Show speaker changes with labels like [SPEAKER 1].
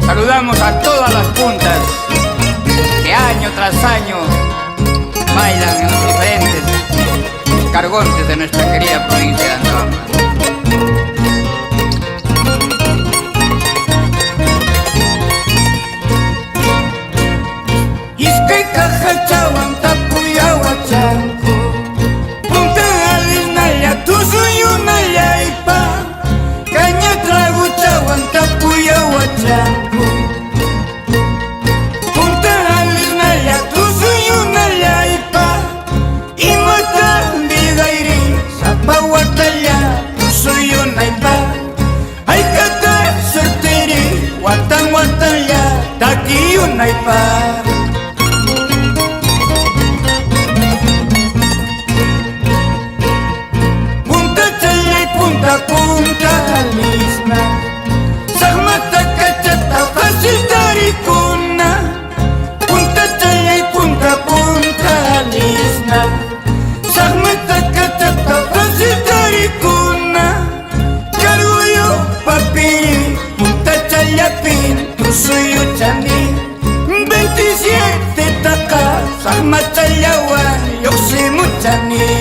[SPEAKER 1] Saludamos a todas las puntas que año tras año bailan en los diferentes cargontes de nuestra querida provincia de Antofagasta.
[SPEAKER 2] Punta Chaya y punta Alisna, Sagmata Cachata fácil taricuna. Punta Chaya y punta Alisna, Sagmata Cachata fácil taricuna. Cargullo papi, Punta Chaya pin, tu soy chani. 27 taka, Sagmata yawan, yoksi muchani.